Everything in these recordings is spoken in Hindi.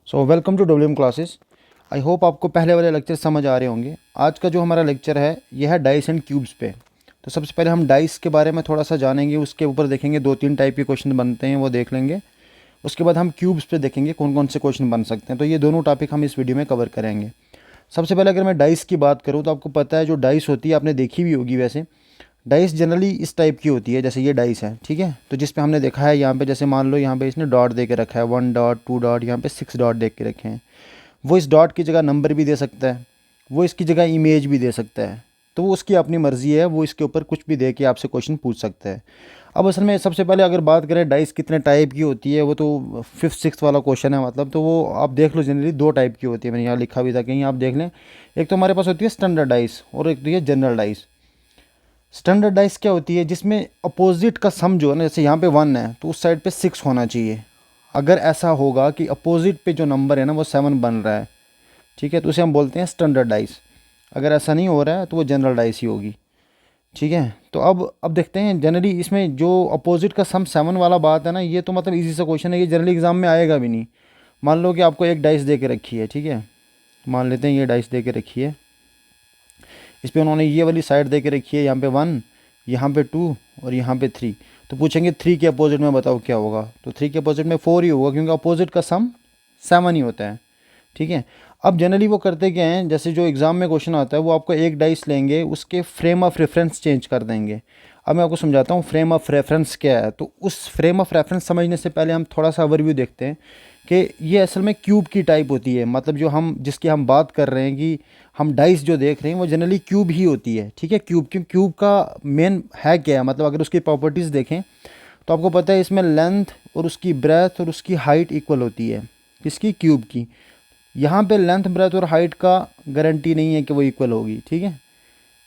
So welcome to W M classes. I hope आपको पहले वाले लेक्चर समझ आ रहे होंगे। आज का जो हमारा लेक्चर है यह है डाइस एंड क्यूब्स पे। तो सबसे पहले हम डाइस के बारे में थोड़ा सा जानेंगे, उसके ऊपर देखेंगे दो तीन टाइप के क्वेश्चन बनते हैं वो देख लेंगे। उसके बाद हम क्यूब्स पे देखेंगे कौन कौन से क्वेश्चन बन सकते हैं। तो ये दोनों टॉपिक हम इस वीडियो में कवर करेंगे। सबसे पहले अगर मैं डाइस की बात करूँ तो आपको पता है जो डाइस होती है आपने देखी भी होगी। वैसे डाइस जनरली इस टाइप की होती है, जैसे ये डाइस है, ठीक है। तो जिस पे हमने देखा है यहाँ पे, जैसे मान लो यहाँ पे इसने डॉट दे के रखा है, 1 डॉट 2 डॉट, यहाँ पे 6 डॉट दे के रखे हैं। वो इस डॉट की जगह नंबर भी दे सकता है, वो इसकी जगह इमेज भी दे सकता है। तो वो उसकी अपनी मर्ज़ी है, वो इसके ऊपर कुछ भी दे के आपसे क्वेश्चन पूछ सकता है। अब असल में सबसे पहले अगर बात करें डाइस कितने टाइप की होती है, वो तो फिफ्थ सिक्स वाला क्वेश्चन है मतलब। तो वो आप देख लो, जनरली दो टाइप की होती है, मैंने यहाँ लिखा भी था कहीं, आप देख लें। एक तो हमारे पास होती है स्टैंडर्ड डाइस और एक तो ये जनरल डाइस। स्टैंडर्ड डाइस क्या होती है, जिसमें अपोजिट का सम जो है ना, जैसे यहाँ पे 1 है तो उस साइड पे 6 होना चाहिए। अगर ऐसा होगा कि अपोजिट पे जो नंबर है ना वो 7 बन रहा है, ठीक है, तो उसे हम बोलते हैं स्टैंडर्ड डाइस। अगर ऐसा नहीं हो रहा है तो वो जनरल डाइस ही होगी, ठीक है। तो अब देखते हैं जनरली इसमें जो अपोजिट का सम 7 वाला बात है ना, ये तो मतलब इजी सा क्वेश्चन है, ये जनरली एग्जाम में आएगा भी नहीं। मान लो कि आपको एक डाइस दे के रखी है, ठीक है, मान लेते हैं ये डाइस दे के रखी है। इस पर उन्होंने ये वाली साइड दे के रखी है, यहाँ पे 1, यहाँ पे 2 और यहाँ पे 3। तो पूछेंगे 3 के अपोजिट में बताओ क्या होगा, तो 3 के अपोजिट में 4 ही होगा, क्योंकि अपोजिट का सम 7 ही होता है, ठीक है। अब जनरली वो करते क्या हैं, जैसे जो एग्ज़ाम में क्वेश्चन आता है वो आपको एक डाइस लेंगे, उसके फ्रेम ऑफ रेफरेंस चेंज कर देंगे। अब मैं आपको समझाता हूँ फ्रेम ऑफ रेफरेंस क्या है। तो उस फ्रेम ऑफ रेफरेंस समझने से पहले हम थोड़ा सा ओवरव्यू देखते हैं कि ये असल में क्यूब की टाइप होती है। मतलब जो हम जिसकी हम बात कर रहे हैं कि हम डाइस जो देख रहे हैं वो जनरली क्यूब ही होती है, ठीक है। क्यूब, क्यों क्यूब का मेन है क्या है, मतलब अगर उसकी प्रॉपर्टीज़ देखें तो आपको पता है इसमें लेंथ और उसकी ब्रेथ और उसकी हाइट इक्वल होती है, किसकी, क्यूब की। यहाँ पे लेंथ ब्रेथ और हाइट का गारंटी नहीं है कि वो इक्वल होगी, ठीक है।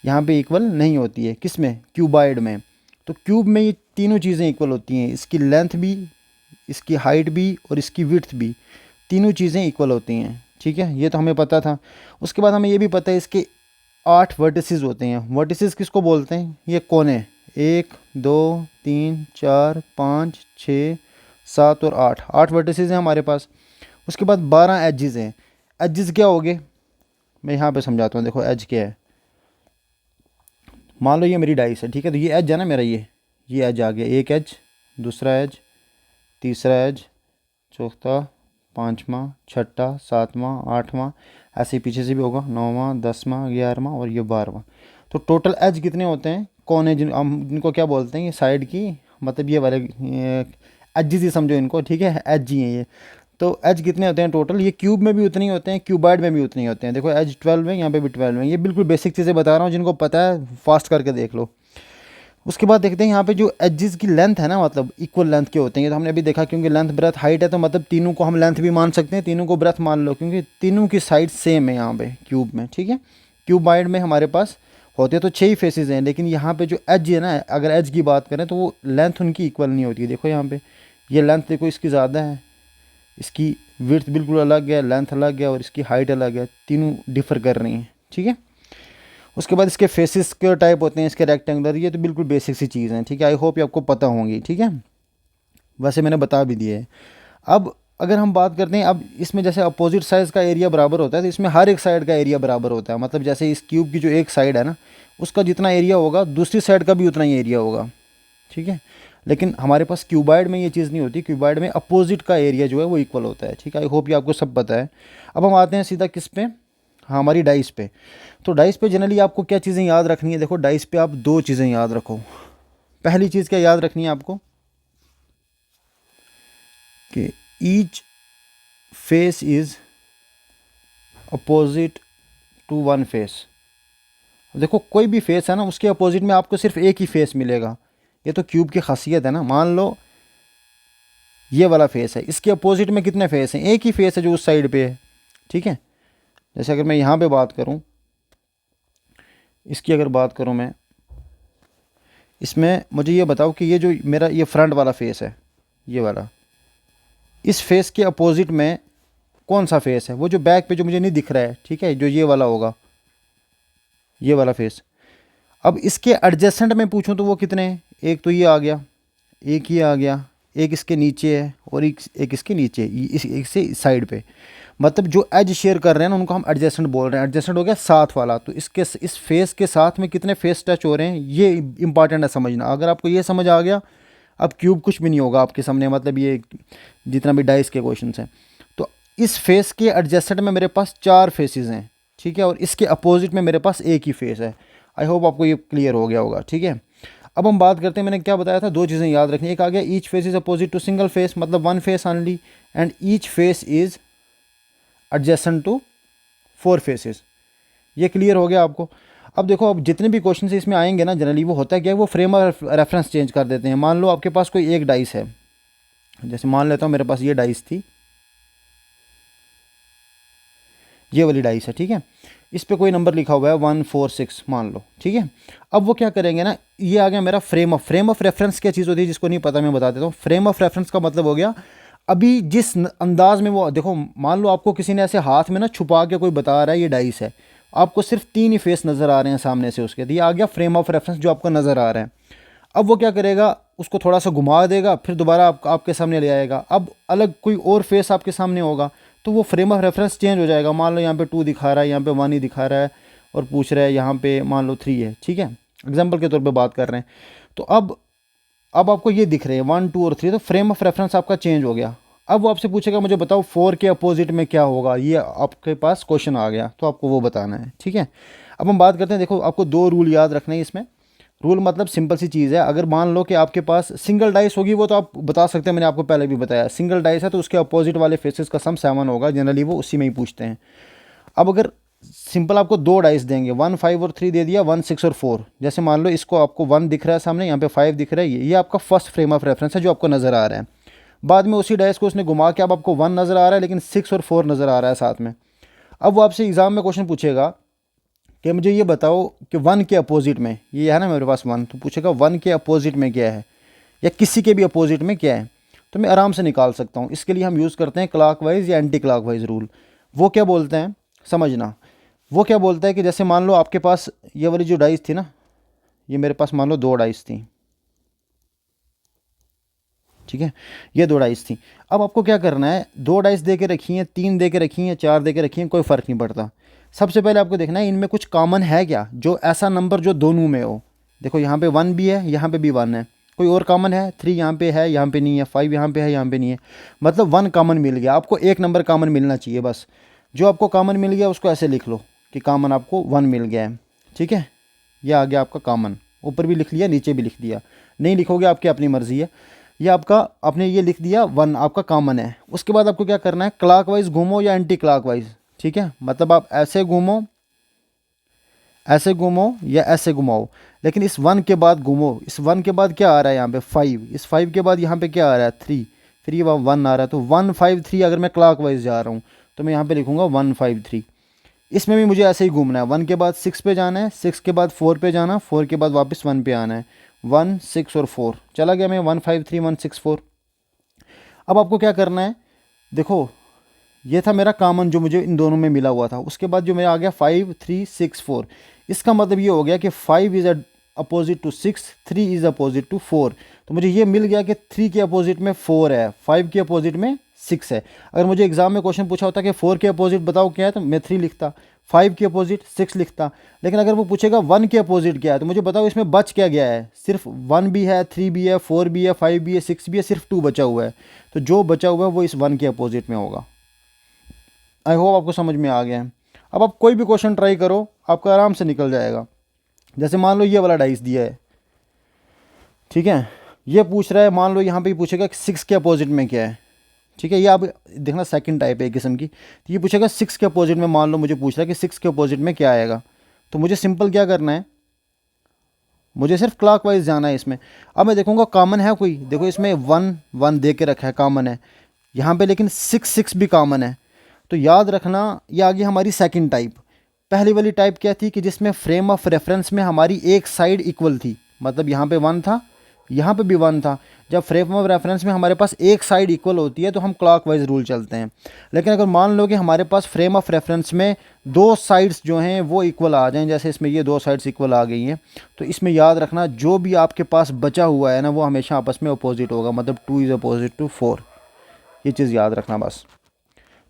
यहाँ पे इक्वल नहीं होती है, किस में, क्यूबाइड में। तो क्यूब में ये तीनों चीज़ें इक्वल होती हैं, इसकी लेंथ भी, इसकी हाइट भी और इसकी विड्थ भी, तीनों चीज़ें इक्वल होती हैं, ठीक है। ये तो हमें पता था। उसके बाद हमें ये भी पता है इसके 8 वर्टिसेस होते हैं। वर्टिसेस किसको बोलते हैं, ये कोने, 1 2 3 4 5 6 7 और 8, 8 वर्टिसेस हैं हमारे पास। उसके बाद 12 एजेस हैं। एजेस क्या हो गए, मैं यहाँ पे समझाता हूँ। देखो एज क्या है, मान लो ये मेरी डाइस है, ठीक है। तो ये एज है ना मेरा, ये एज आ गया, एक एज, दूसरा एज, तीसरा एज, चौथा, पाँचवा, छठा, सातवां, आठवां, ऐसे ही पीछे से भी होगा, 9वां, 10वां, 11वां और ये 12वां। तो टोटल एज कितने होते हैं, कौन है हम जिनको क्या बोलते हैं, ये साइड की, मतलब ये वाले एज ही समझो इनको, ठीक है, एज ही हैं ये। तो एज कितने होते हैं टोटल, ये क्यूब में भी उतने ही होते हैं, क्यूबाइड में भी उतने ही होते हैं। देखो एज 12 है, यहाँ पे भी 12 है। ये बिल्कुल बेसिक चीज़ें बता रहा हूँ, जिनको पता है फास्ट करके देख लो। उसके बाद देखते हैं यहाँ पे जो एजेस की लेंथ है ना, मतलब इक्वल लेंथ के होते हैं। ये तो हमने अभी देखा, क्योंकि लेंथ ब्रेथ हाइट है तो मतलब तीनों को हम लेंथ भी मान सकते हैं, तीनों को ब्रेथ मान लो, क्योंकि तीनों की साइड सेम है यहाँ पे क्यूब में, ठीक है। क्यूबाइड में हमारे पास होते तो 6 ही फेसेस हैं, लेकिन यहाँ पे जो एज है ना, अगर एज की बात करें तो वो लेंथ उनकी इक्वल नहीं होती है। देखो यहाँ पे ये लेंथ देखो इसकी ज़्यादा है, इसकी विड्थ बिल्कुल अलग है, लेंथ अलग है और इसकी हाइट अलग है, तीनों डिफर कर रही हैं, ठीक है। उसके बाद इसके फेसिस के टाइप होते हैं, इसके रेक्टेंगुलर, ये तो बिल्कुल बेसिक सी चीज़ है, ठीक है। आई होप ये आपको पता होंगी, ठीक है, वैसे मैंने बता भी दिया है। अब अगर हम बात करते हैं, अब इसमें जैसे अपोजिट साइड का एरिया बराबर होता है, तो इसमें हर एक साइड का एरिया बराबर होता है। मतलब जैसे इस क्यूब की जो एक साइड है ना, उसका जितना एरिया होगा दूसरी साइड का भी उतना ही एरिया होगा, ठीक है। लेकिन हमारे पास क्यूबाइड में ये चीज़ नहीं होती, क्यूबाइड में अपोजिट का एरिया जो है वो इक्वल होता है, ठीक है। आई होप ये आपको सब पता है। अब हम आते हैं सीधा किस पे, हाँ, हमारी डाइस पे। तो डाइस पे जनरली आपको क्या चीज़ें याद रखनी है, देखो डाइस पे आप दो चीज़ें याद रखो। पहली चीज़ क्या याद रखनी है आपको, कि each face is opposite to one face. देखो कोई भी फेस है ना, उसके अपोजिट में आपको सिर्फ एक ही फेस मिलेगा। ये तो क्यूब की खासियत है ना। मान लो ये वाला फेस है, इसके अपोजिट में कितने फेस हैं, एक ही फेस है जो उस साइड पे है, ठीक है। जैसे अगर मैं यहाँ पे बात करूँ, इसकी अगर बात करूँ मैं, इसमें मुझे ये बताओ कि ये जो मेरा ये फ्रंट वाला फेस है, ये वाला, इस फेस के अपोजिट में कौन सा फेस है, वो जो बैक पे जो मुझे नहीं दिख रहा है, ठीक है, जो ये वाला होगा, ये वाला फेस। अब इसके एडजेसेंट में पूछूं तो वो कितने हैं, एक तो ये आ गया, एक ये आ गया, एक इसके नीचे है और एक इसके नीचे, एक से साइड पे, मतलब जो एज शेयर कर रहे हैं ना उनको हम एडजेसेंट बोल रहे हैं। एडजेसेंट हो गया साथ वाला, तो इसके इस फेस के साथ में कितने फेस टच हो रहे हैं, ये इंपॉर्टेंट है समझना। अगर आपको ये समझ आ गया, अब क्यूब कुछ भी नहीं होगा आपके सामने, मतलब ये जितना भी डाइस के क्वेश्चन हैं। तो इस फेस के एडजेसेंट में मेरे पास 4 फेसेस हैं, ठीक है, और इसके अपोजिट में मेरे पास एक ही फेस है। आई होप आपको ये क्लियर हो गया होगा, ठीक है। अब हम बात करते हैं, मैंने क्या बताया था, 2 चीज़ें याद रखनी। एक आ गया each face is opposite to single face, मतलब one face only, and each face is adjacent to 4 faces. ये क्लियर हो गया आपको। अब देखो, अब जितने भी क्वेश्चन इसमें आएंगे ना, जनरली वो होता है क्या, वो फ्रेम ऑफ रेफरेंस चेंज कर देते हैं। मान लो आपके पास कोई एक डाइस है, जैसे मान लेता हूँ मेरे पास ये डाइस थी, ये वाली डाइस है, ठीक है, इस पे कोई नंबर लिखा हुआ है 1 4 6 मान लो, ठीक है। अब वो क्या करेंगे ना, ये आ गया मेरा फ्रेम ऑफ रेफरेंस क्या चीज़ होती है, जिसको नहीं पता मैं बता देता हूँ। फ्रेम ऑफ रेफरेंस का मतलब हो गया अभी जिस अंदाज में वो, देखो मान लो आपको किसी ने ऐसे हाथ में ना छुपा के कोई बता रहा है ये डाइस है, आपको सिर्फ 3 ही फेस नज़र आ रहे हैं सामने से उसके, तो ये आ गया फ्रेम ऑफ रेफरेंस जो आपको नज़र आ रहा है। अब वो क्या करेगा, उसको थोड़ा सा घुमा देगा, फिर दोबारा आपके सामने ले आएगा। अब अलग कोई और फेस आपके सामने होगा, तो वो फ्रेम ऑफ रेफरेंस चेंज हो जाएगा। मान लो यहाँ पे 2 दिखा रहा है, यहाँ पे 1 ही दिखा रहा है, और पूछ रहा है यहाँ पे मान लो 3 है, ठीक है, एग्जाम्पल के तौर पे बात कर रहे हैं। तो अब आपको ये दिख रहे हैं 1 2 और 3, तो फ्रेम ऑफ रेफरेंस आपका चेंज हो गया। अब वो आपसे पूछेगा मुझे बताओ 4 के अपोजिट में क्या होगा, ये आपके पास क्वेश्चन आ गया, तो आपको वो बताना है, ठीक है। अब हम बात करते हैं, देखो आपको 2 रूल याद रखने हैं इसमें। रूल मतलब सिंपल सी चीज़ है, अगर मान लो कि आपके पास सिंगल डाइस होगी, वो तो आप बता सकते हैं, मैंने आपको पहले भी बताया, सिंगल डाइस है तो उसके अपोजिट वाले फेसेस का सम 7 होगा, जनरली वो उसी में ही पूछते हैं। अब अगर सिंपल आपको 2 डाइस देंगे, 1 5 और 3 दे दिया, 1 6 और 4, जैसे मान लो इसको आपको 1 दिख रहा है सामने, यहाँ पे 5 दिख रहा है, ये आपका फर्स्ट फ्रेम ऑफ रेफरेंस है जो आपको नज़र आ रहा है। बाद में उसी डाइस को उसने घुमा के अब आपको 1 नज़र आ रहा है, लेकिन 6 और 4 नज़र आ रहा है साथ में। अब वो आपसे एग्ज़ाम में क्वेश्चन पूछेगा कि मुझे ये बताओ कि 1 के अपोजिट में, ये है ना मेरे पास 1, तो पूछेगा 1 के अपोजिट में क्या है, या किसी के भी अपोजिट में क्या है, तो मैं आराम से निकाल सकता हूँ। इसके लिए हम यूज़ करते हैं क्लॉकवाइज या एंटी क्लॉकवाइज रूल। वो क्या बोलते हैं समझना, वो क्या बोलता है कि जैसे मान लो आपके पास ये वाली जो डाइस थी ना, ये मेरे पास मान लो 2 डाइस थी, ठीक है, ये 2 डाइस थी। अब आपको क्या करना है, 2 डाइस दे के रखी हैं, 3 दे के रखी हैं, 4 दे के रखी हैं, कोई फ़र्क नहीं पड़ता। सबसे पहले आपको देखना है इनमें कुछ कॉमन है क्या, जो ऐसा नंबर जो दोनों में हो। देखो यहाँ पे 1 भी है, यहाँ पे भी 1 है, कोई और कॉमन है, 3 यहाँ पे है, यहाँ पे नहीं है, 5 यहाँ पे है, यहाँ पे नहीं है, मतलब 1 कॉमन मिल गया। आपको एक नंबर कॉमन मिलना चाहिए बस। जो आपको कॉमन मिल गया उसको ऐसे लिख लो कि कॉमन आपको 1 मिल गया है, ठीक है, यह आ गया आपका कॉमन। ऊपर भी लिख लिया, नीचे भी लिख दिया, नहीं लिखोगे आपकी अपनी मर्ज़ी है। ये आपका आपने ये लिख दिया 1 आपका कॉमन है। उसके बाद आपको क्या करना है, क्लॉकवाइज घूमो या एंटी क्लॉकवाइज, ठीक है, मतलब आप ऐसे घूमो, ऐसे घूमो या ऐसे घुमाओ, लेकिन इस 1 के बाद घूमो। इस 1 के बाद क्या आ रहा है यहाँ पे 5, इस 5 के बाद यहाँ पे क्या आ रहा है 3, फिर ये 1 आ रहा है, तो 1 5 3 अगर मैं क्लॉकवाइज जा रहा हूँ तो मैं यहाँ पे लिखूँगा 1 5 3। इसमें भी मुझे ऐसे ही घूमना है, 1 के बाद 6 पे जाना है, 6 के बाद 4 पे जाना, 4 के बाद वापस 1 पे आना है, 1 6 और 4 चला गया मैं 1 5 3 1 6 4। अब आपको क्या करना है, देखो ये था मेरा कॉमन जो मुझे इन दोनों में मिला हुआ था। उसके बाद जो मेरा आ गया 5 3 6 4, इसका मतलब ये हो गया कि 5 is opposite to 6, 3 is opposite to 4। तो मुझे ये मिल गया कि 3 के अपोजिट में 4 है, 5 के अपोजिट में 6 है। अगर मुझे एग्जाम में क्वेश्चन पूछा होता कि 4 के अपोजिट बताओ क्या है, तो मैं 3 लिखता, 5 के अपोजिट 6 लिखता। लेकिन अगर वो पूछेगा 1 के अपोजिट क्या है, तो मुझे बताओ इसमें बच क्या गया है, सिर्फ 1 भी है, 3 भी है, 4 भी है, 5 भी है, 6 भी है, सिर्फ 2 बचा हुआ है। तो जो बचा हुआ है वो इस 1 के अपोजिट में होगा। आई होप आपको समझ में आ गया है। अब आप कोई भी क्वेश्चन ट्राई करो, आपका आराम से निकल जाएगा। जैसे मान लो ये वाला डाइस दिया है, ठीक है, ये पूछ रहा है, मान लो यहाँ पे पूछेगा कि 6 के अपोजिट में क्या है, ठीक है, ये आप देखना सेकंड टाइप है एक किस्म की। तो ये पूछेगा 6 के अपोजिट में, मान लो मुझे पूछ रहा है कि 6 के अपोजिट में क्या आएगा, तो मुझे सिंपल क्या करना है, मुझे सिर्फ क्लॉकवाइज जाना है इसमें। अब मैं देखूंगा कॉमन है कोई, देखो इसमें 1 1 दे के रखा है, कॉमन है यहाँ पे, लेकिन 6 6 भी कॉमन है। तो याद रखना ये आ गई हमारी सेकंड टाइप। पहली वाली टाइप क्या थी कि जिसमें फ्रेम ऑफ रेफरेंस में हमारी एक साइड इक्वल थी, मतलब यहाँ पे 1 था, यहाँ पे भी 1 था। जब फ्रेम ऑफ रेफरेंस में हमारे पास एक साइड इक्वल होती है तो हम क्लॉकवाइज रूल चलते हैं। लेकिन अगर मान लो कि हमारे पास फ्रेम ऑफ रेफरेंस में दो साइड्स जो हैं वो इक्वल आ जाएं, जैसे इसमें ये दो साइड्स इक्वल आ गई हैं, तो इसमें याद रखना जो भी आपके पास बचा हुआ है ना वो हमेशा आपस में अपोजिट होगा, मतलब 2 इज़ अपोजिट टू 4। ये चीज़ याद रखना बस।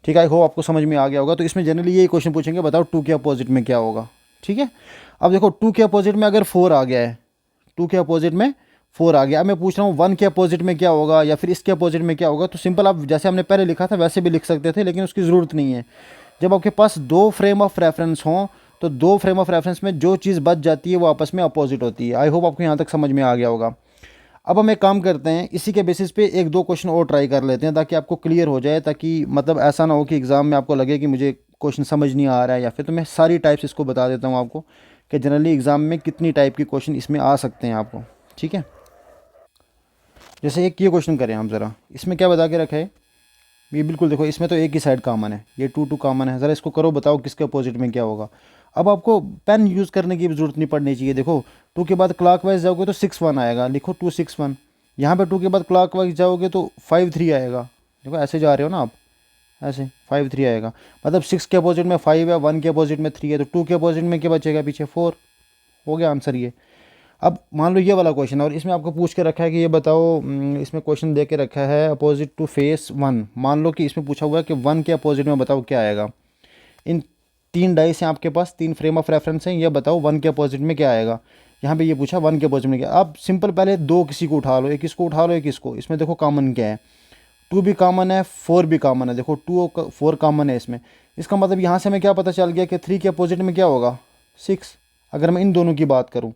ठीक है, आई होप आपको समझ में आ गया होगा। तो इसमें जनरली यही क्वेश्चन पूछेंगे, बताओ 2 के अपोजिट में क्या होगा। ठीक है, अब देखो 2 के अपोजिट में अगर 4 आ गया है, 2 के अपोजिट में 4 आ गया, अब मैं पूछ रहा हूँ 1 के अपोजिट में क्या होगा या फिर इसके अपोजिट में क्या होगा। तो सिंपल आप जैसे हमने पहले लिखा था वैसे भी लिख सकते थे, लेकिन उसकी ज़रूरत नहीं है। जब आपके पास दो फ्रेम ऑफ रेफरेंस हों तो दो फ्रेम ऑफ रेफरेंस में जो चीज़ बच जाती है वो आपस में अपोजिट होती है। आई होप आपको यहाँ तक समझ में आ गया होगा। अब हम एक काम करते हैं, इसी के बेसिस पे एक दो क्वेश्चन और ट्राई कर लेते हैं ताकि आपको क्लियर हो जाए, ताकि मतलब ऐसा ना हो कि एग्ज़ाम में आपको लगे कि मुझे क्वेश्चन समझ नहीं आ रहा है। या फिर तो मैं सारी टाइप्स इसको बता देता हूँ आपको कि जनरली एग्ज़ाम में कितनी टाइप के क्वेश्चन इसमें आ सकते हैं आपको। ठीक है, जैसे एक ये क्वेश्चन करें हम ज़रा, इसमें क्या बता के रखा है ये बिल्कुल देखो, इसमें तो एक ही साइड कॉमन है, ये 2 2 कॉमन है। ज़रा इसको करो, बताओ किसके अपोजिट में क्या होगा। अब आपको पेन यूज़ करने की भी ज़रूरत नहीं पड़नी चाहिए। देखो 2 के बाद क्लॉकवाइज जाओगे तो 6 1 आएगा, लिखो 2 6 1। यहाँ पे 2 के बाद क्लॉकवाइज जाओगे तो 5 3 आएगा। देखो ऐसे जा रहे हो ना आप, ऐसे 5 3 आएगा, मतलब 6 के अपोजिट में 5 है, 1 के अपोजिट में 3 है, तो 2 के अपोजिट में क्या बचेगा पीछे 4। हो गया आंसर ये। अब मान लो ये वाला क्वेश्चन है और इसमें आपको पूछ के रखा है कि ये बताओ, इसमें क्वेश्चन दे के रखा है अपोजिट टू फेस 1। मान लो कि इसमें पूछा हुआ है कि 1 के अपोजिट में बताओ क्या आएगा। इन 3 डाइस हैं आपके पास, 3 फ्रेम ऑफ रेफरेंस हैं, ये बताओ 1 के अपोजिट में क्या आएगा। यहाँ पे ये पूछा 1 के अपोजिट में क्या। आप सिंपल पहले दो किसी को उठा लो, एक इसको उठा लो एक इसको। इसमें देखो कॉमन क्या है, 2 भी कॉमन है, 4 भी कॉमन है। देखो 2 और 4 कॉमन है इसमें। इसका मतलब यहाँ से हमें क्या पता चल गया कि 3 के अपोजिट में क्या होगा 6, अगर मैं इन दोनों की बात करूँ।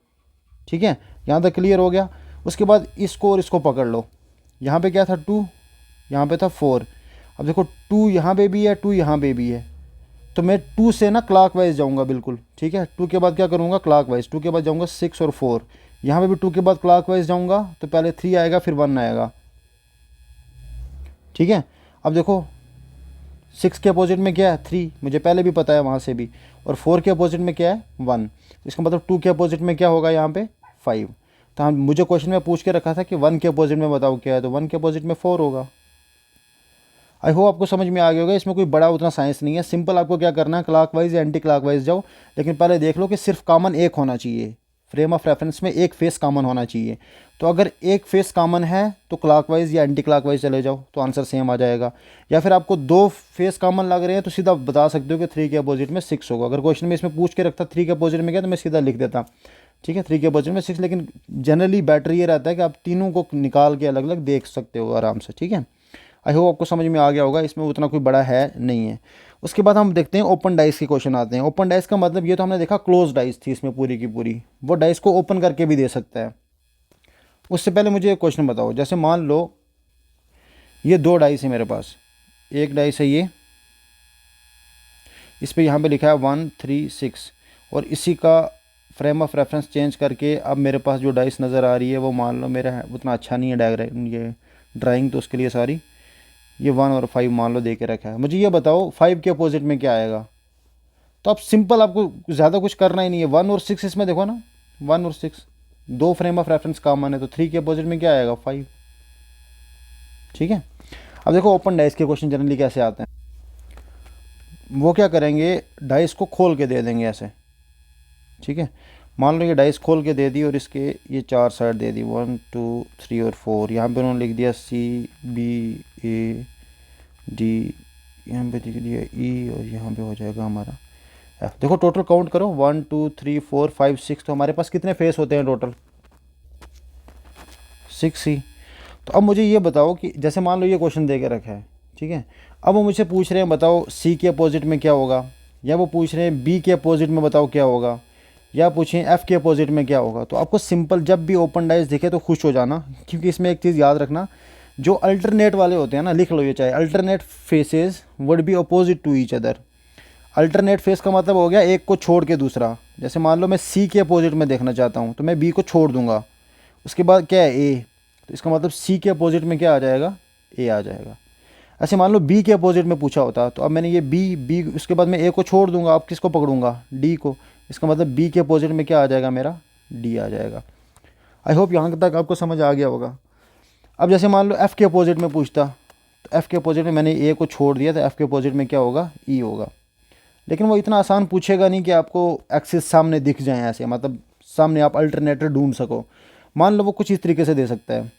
ठीक है, यहाँ तक क्लियर हो गया। उसके बाद इसको और इसको पकड़ लो, यहाँ पे क्या था 2, यहाँ पे था 4। अब देखो 2 यहाँ पे भी है, 2 यहाँ पे भी है, तो मैं 2 से ना क्लॉकवाइज जाऊँगा बिल्कुल। ठीक है, 2 के बाद क्या करूँगा क्लॉकवाइज, 2 के बाद जाऊँगा 6 और 4। यहाँ पे भी 2 के बाद क्लॉकवाइज जाऊँगा तो पहले 3 आएगा फिर 1 आएगा। ठीक है, अब देखो 6 के अपोजिट में क्या है 3, मुझे पहले भी पता है वहाँ से भी, और 4 के अपोजिट में क्या है 1। इसका मतलब 2 के अपोजिट में क्या होगा यहाँ पे 5। तो हम मुझे क्वेश्चन में पूछ के रखा था कि 1 के अपोजिट में बताओ क्या है, तो 1 के अपोजिट में 4 होगा। आई होप आपको समझ में आ गया होगा। इसमें कोई बड़ा उतना साइंस नहीं है, सिंपल आपको क्या करना है क्लॉकवाइज या एंटी क्लॉकवाइज जाओ, लेकिन पहले देख लो कि सिर्फ कॉमन एक होना चाहिए, फ्रेम ऑफ रेफरेंस में एक फेस कॉमन होना चाहिए। तो अगर एक फेस कॉमन है तो क्लॉकवाइज या एंटी क्लॉकवाइज चले जाओ तो आंसर सेम आ जाएगा। या फिर आपको दो फेस कॉमन लग रहे हैं तो सीधा बता सकते हो कि 3 के अपोजिट में 6 होगा। अगर क्वेश्चन में इसमें पूछ के रखता 3 के अपोजिट में क्या तो मैं सीधा लिख देता। ठीक है, 3 के अपोजिट में 6, लेकिन जनरली बेटर ये रहता है कि आप तीनों को निकाल के अलग अलग देख सकते हो आराम से। ठीक है, आई होप आपको समझ में आ गया होगा, इसमें उतना कोई बड़ा है नहीं है। उसके बाद हम देखते हैं ओपन डाइस के क्वेश्चन आते हैं। ओपन डाइस का मतलब ये तो हमने देखा क्लोज डाइस थी इसमें पूरी की पूरी, वो डाइस को ओपन करके भी दे सकता है। उससे पहले मुझे एक क्वेश्चन बताओ, जैसे मान लो ये दो डाइस है मेरे पास, एक डाइस है ये, इस पर यहाँ पे लिखा है 1 3 6, और इसी का फ्रेम ऑफ रेफरेंस चेंज करके अब मेरे पास जो डाइस नज़र आ रही है वो मान लो मेरा उतना अच्छा नहीं है डायग्राम ये ड्राइंग, तो उसके लिए सॉरी। ये 1 और 5 मान लो दे के रखा है। मुझे ये बताओ 5 के अपोजिट में क्या आएगा। तो अब सिंपल आपको ज़्यादा कुछ करना ही नहीं है, 1 और 6 इसमें देखो ना, 1 और 6 दो फ्रेम ऑफ रेफरेंस कॉमन है, तो 3 के अपोजिट में क्या आएगा 5। ठीक है, अब देखो ओपन डाइस के क्वेश्चन जनरली कैसे आते हैं, वो क्या करेंगे डाइस को खोल के दे देंगे ऐसे। ठीक है, मान लो ये डाइस खोल के दे दी और इसके ये 4 साइड दे दी 1 2 3 और 4। यहाँ पे उन्होंने लिख दिया CBAD, यहाँ पे लिख दिया E, और यहाँ पे हो जाएगा हमारा F। देखो टोटल काउंट करो 1 2 3 4 5 6, तो हमारे पास कितने फेस होते हैं टोटल 6 ही। तो अब मुझे ये बताओ कि जैसे मान लो ये क्वेश्चन दे के रखा है, ठीक है, अब वो मुझसे पूछ रहे हैं बताओ C के अपोजिट में क्या होगा, या वो पूछ रहे हैं B के अपोजिट में बताओ क्या होगा, या पूछें F के अपोजिट में क्या होगा। तो आपको सिंपल जब भी ओपन डाइस दिखे तो खुश हो जाना, क्योंकि इसमें एक चीज़ याद रखना, जो अल्टरनेट वाले होते हैं ना, लिख लो ये चाहे, alternate faces would be opposite to each other. Alternate face का मतलब हो गया एक को छोड़ के दूसरा। जैसे मान लो मैं C के अपोजिट में देखना चाहता हूँ तो मैं B को छोड़ दूंगा, उसके बाद क्या है A, तो इसका मतलब C के अपोजिट में क्या आ जाएगा A आ जाएगा। ऐसे मान लो B के अपोजिट में पूछा होता, तो अब मैंने ये B उसके बाद मैं A को छोड़ दूंगा, अब किसको पकड़ूंगा D को, इसका मतलब B के अपोजिट में क्या आ जाएगा मेरा D आ जाएगा। आई होप यहाँ तक आपको समझ आ गया होगा। अब जैसे मान लो एफ़ के अपोजिट में पूछता, तो एफ़ के अपोजिट में मैंने ए को छोड़ दिया, तो एफ़ के अपोजिट में क्या होगा, ई होगा। लेकिन वो इतना आसान पूछेगा नहीं कि आपको एक्सिस सामने दिख जाए ऐसे, मतलब सामने आप अल्टरनेटर ढूंढ सको। मान लो वो कुछ इस तरीके से दे सकता है,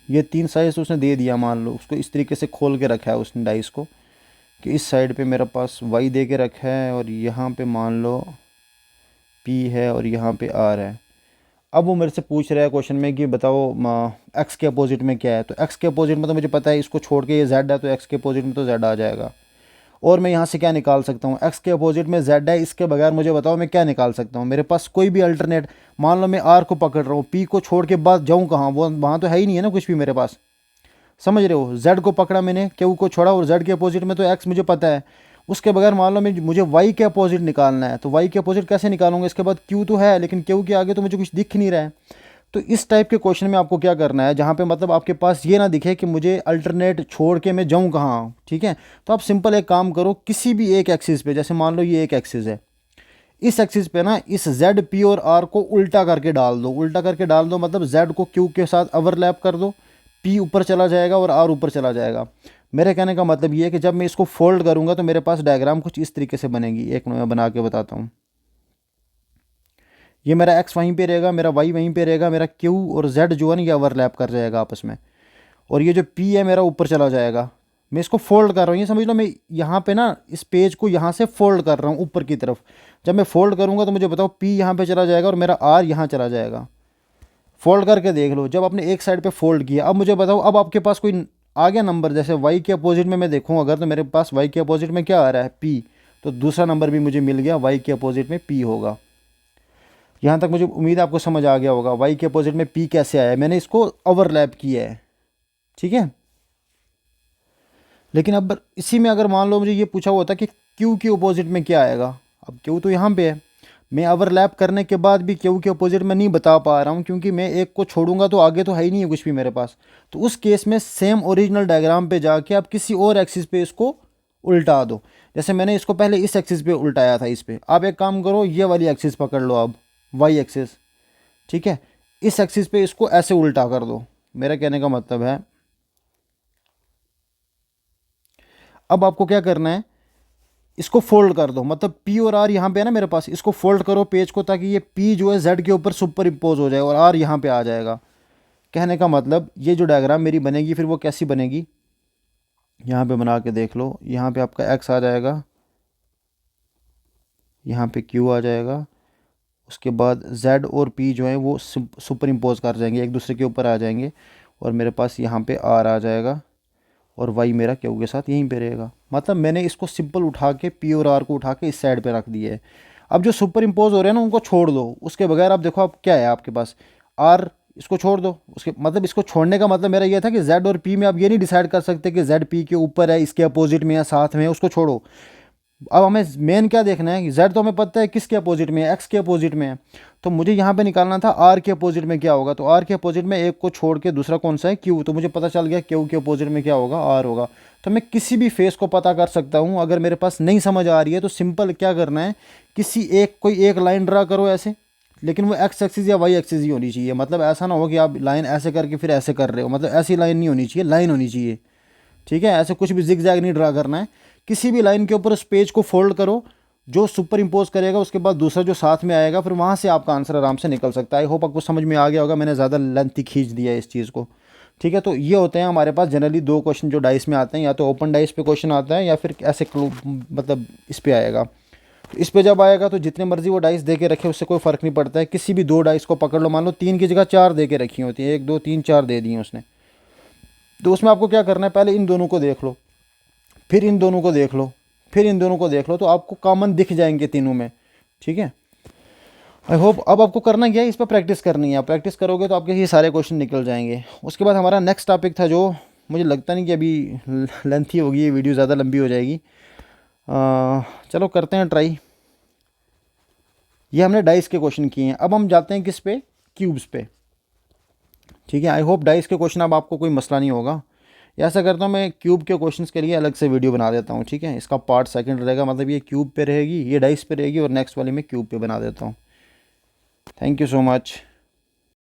ये 3 साइज उसने दे दिया, मान लो उसको इस तरीके से खोल के रखा है उसने डाइस को, कि इस साइड पे मेरे पास वाई दे के रखा है और यहाँ पे मान लो पी है और यहाँ पे आर है। अब वो मेरे से पूछ रहा है क्वेश्चन में कि बताओ एक्स के अपोजिट में क्या है। तो एक्स के अपोजिट में तो मुझे पता है, इसको छोड़ के ये जेड है, तो एक्स के अपोजिट में तो जेड आ जाएगा। और मैं यहाँ से क्या निकाल सकता हूँ, एक्स के अपोजिट में जेड है, इसके बगैर मुझे बताओ मैं क्या निकाल सकता हूँ। मेरे पास कोई भी अल्टरनेट, मान लो मैं आर को पकड़ रहा हूँ, पी को छोड़ के बाद जाऊँ कहाँ, वो वहाँ तो है ही नहीं है ना कुछ भी मेरे पास, समझ रहे हो। जेड को पकड़ा मैंने, क्यू को छोड़ा, और जेड के अपोजिट में तो एक्स मुझे पता है, उसके बगैर मान लो मुझे वाई के अपोजिट निकालना है, तो वाई के अपोजिट कैसे निकालूंगा, इसके बाद क्यू तो है लेकिन क्यू के आगे तो मुझे कुछ दिख नहीं रहा है। तो इस टाइप के क्वेश्चन में आपको क्या करना है, जहाँ पे मतलब आपके पास ये ना दिखे कि मुझे अल्टरनेट छोड़ के मैं जाऊँ कहाँ, ठीक है। तो आप सिंपल एक काम करो, किसी भी एक एक्सिस पे, जैसे मान लो ये एक एक्सिस है, इस एक्सिस पे ना इस जेड पी और आर को उल्टा करके डाल दो। उल्टा करके डाल दो मतलब जेड को क्यू के साथ ओवरलैप कर दो, पी ऊपर चला जाएगा और आर ऊपर चला जाएगा। मेरे कहने का मतलब ये है कि जब मैं इसको फोल्ड करूँगा तो मेरे पास डायग्राम कुछ इस तरीके से बनेगी। एक मैं बना के बताता हूँ। ये मेरा एक्स वहीं पे रहेगा, मेरा वाई वहीं पे रहेगा, मेरा क्यू और जेड जो है ना ये ओवरलैप कर जाएगा आपस में, और ये जो पी है मेरा ऊपर चला जाएगा। मैं इसको फोल्ड कर रहा हूँ, ये समझ लो मैं यहाँ पे ना इस पेज को यहाँ से फोल्ड कर रहा हूँ ऊपर की तरफ। जब मैं फोल्ड करूँगा तो मुझे बताओ पी यहाँ पे चला जाएगा और मेरा आर यहाँ चला जाएगा। फोल्ड करके देख लो, जब आपने एक साइड पे फोल्ड किया, अब मुझे बताओ अब आपके पास कोई आ गया नंबर, जैसे वाई के अपोजिट में मैं देखूँ अगर, तो मेरे पास वाई के अपोजिट में क्या आ रहा है, पी, तो दूसरा नंबर भी मुझे मिल गया, वाई के अपोजिट में पी होगा। यहाँ तक मुझे उम्मीद है आपको समझ आ गया होगा वाई के अपोजिट में पी कैसे आया है, मैंने इसको ओवरलैप किया है, ठीक है। लेकिन अब इसी में अगर मान लो मुझे ये पूछा हुआ था कि क्यू के अपोजिट में क्या आएगा, अब क्यू तो यहाँ पे है, मैं ओवरलैप करने के बाद भी क्यू के अपोजिट में नहीं बता पा रहा हूँ, क्योंकि मैं एक को छोड़ूंगा तो आगे तो है ही नहीं है कुछ भी मेरे पास। तो उस केस में सेम ओरिजिनल डायग्राम पे जाके आप किसी और एक्सिस पे इसको उल्टा दो। जैसे मैंने इसको पहले इस एक्सिस पे उल्टाया था, इस पे आप एक काम करो, ये वाली एक्सिस पकड़ लो अब, वाई एक्सिस, ठीक है। इस एक्सिस पे इसको ऐसे उल्टा कर दो। मेरा कहने का मतलब है अब आपको क्या करना है, इसको फोल्ड कर दो, मतलब पी और आर यहाँ पे है ना मेरे पास, इसको फोल्ड करो पेज को, ताकि ये पी जो है जेड के ऊपर सुपर इम्पोज हो जाए और आर यहाँ पे आ जाएगा। कहने का मतलब ये जो डायग्राम मेरी बनेगी फिर वो कैसी बनेगी, यहाँ पे बना के देख लो, यहाँ पे आपका एक्स आ जाएगा, यहाँ पे क्यू आ जाएगा, उसके बाद जेड और पी जो है वो सुपर इम्पोज कर जाएंगे, एक दूसरे के ऊपर आ जाएंगे, और मेरे पास यहाँ पे आर आ जाएगा और वाई मेरा क्यू के साथ यहीं पे रहेगा। मतलब मैंने इसको सिंपल उठा के पी और आर को उठा के इस साइड पे रख दिया है। अब जो सुपर इम्पोज हो रहे हैं ना उनको छोड़ दो, उसके बगैर आप देखो आप क्या है आपके पास, आर, इसको छोड़ दो। उसके मतलब इसको छोड़ने का मतलब मेरा ये था कि जेड और पी में आप ये नहीं डिसाइड कर सकते कि जेड पी के ऊपर है, इसके अपोजिट में या साथ में है, उसको छोड़ो। अब हमें मेन क्या देखना है कि जेड तो हमें पता है किसके अपोजिट में है, एक्स के अपोजिट में है, तो मुझे यहाँ पे निकालना था आर के अपोजिट में क्या होगा। तो आर के अपोजिट में एक को छोड़ के दूसरा कौन सा है, क्यू, तो मुझे पता चल गया क्यू के अपोजिट में क्या होगा, आर होगा। तो मैं किसी भी फेस को पता कर सकता हूँ। अगर मेरे पास नहीं समझ आ रही है तो सिंपल क्या करना है, कोई एक लाइन ड्रा करो ऐसे, लेकिन वो एक्स एक्सिस या वाई एक्सिस ही होनी चाहिए। मतलब ऐसा ना हो कि आप लाइन ऐसे करके फिर ऐसे कर रहे हो, मतलब ऐसी लाइन नहीं होनी चाहिए, लाइन होनी चाहिए, ठीक है। ऐसे कुछ भी जिग जैग नहीं ड्रा करना है। किसी भी लाइन के ऊपर उस पेज को फोल्ड करो, जो सुपर इम्पोज करेगा उसके बाद दूसरा जो साथ में आएगा, फिर वहाँ से आपका आंसर आराम से निकल सकता है। आई होप आपको समझ में आ गया होगा, मैंने ज़्यादा लेंथी खींच दिया है इस चीज़ को, ठीक है। तो ये होते हैं हमारे पास जनरली 2 क्वेश्चन जो डाइस में आते हैं, या तो ओपन डाइस पे क्वेश्चन आता है या फिर ऐसे मतलब इस पे आएगा। तो इस पे जब आएगा तो जितने मर्जी वो डाइस दे के रखे उससे कोई फ़र्क नहीं पड़ता है। किसी भी 2 डाइस को पकड़ लो, मान लो 3 की जगह 4 दे के रखी होती है, 1 2 3 4 दे दिए उसने, तो उसमें आपको क्या करना है, पहले इन दोनों को देख लो, फिर इन दोनों को देख लो, फिर इन दोनों को देख लो, तो आपको कॉमन दिख जाएंगे तीनों में, ठीक है। आई होप अब आपको करना क्या है, इस पर प्रैक्टिस करनी है। आप प्रैक्टिस करोगे तो आपके ये सारे क्वेश्चन निकल जाएंगे। उसके बाद हमारा नेक्स्ट टॉपिक था, जो मुझे लगता नहीं कि अभी लेंथी होगी, ये वीडियो ज़्यादा लंबी हो जाएगी। चलो करते हैं ट्राई। ये हमने डाइस के क्वेश्चन किए हैं, अब हम जाते हैं किस पे, क्यूब्स पे, ठीक है। आई होप डाइस के क्वेश्चन अब आपको कोई मसला नहीं होगा। ऐसा करता हूँ मैं क्यूब के क्वेश्चंस के लिए अलग से वीडियो बना देता हूँ, ठीक है। इसका पार्ट सेकंड रहेगा, मतलब ये क्यूब पे रहेगी, ये डाइस पे रहेगी, और नेक्स्ट वाली मैं क्यूब पे बना देता हूँ। Thank you so much.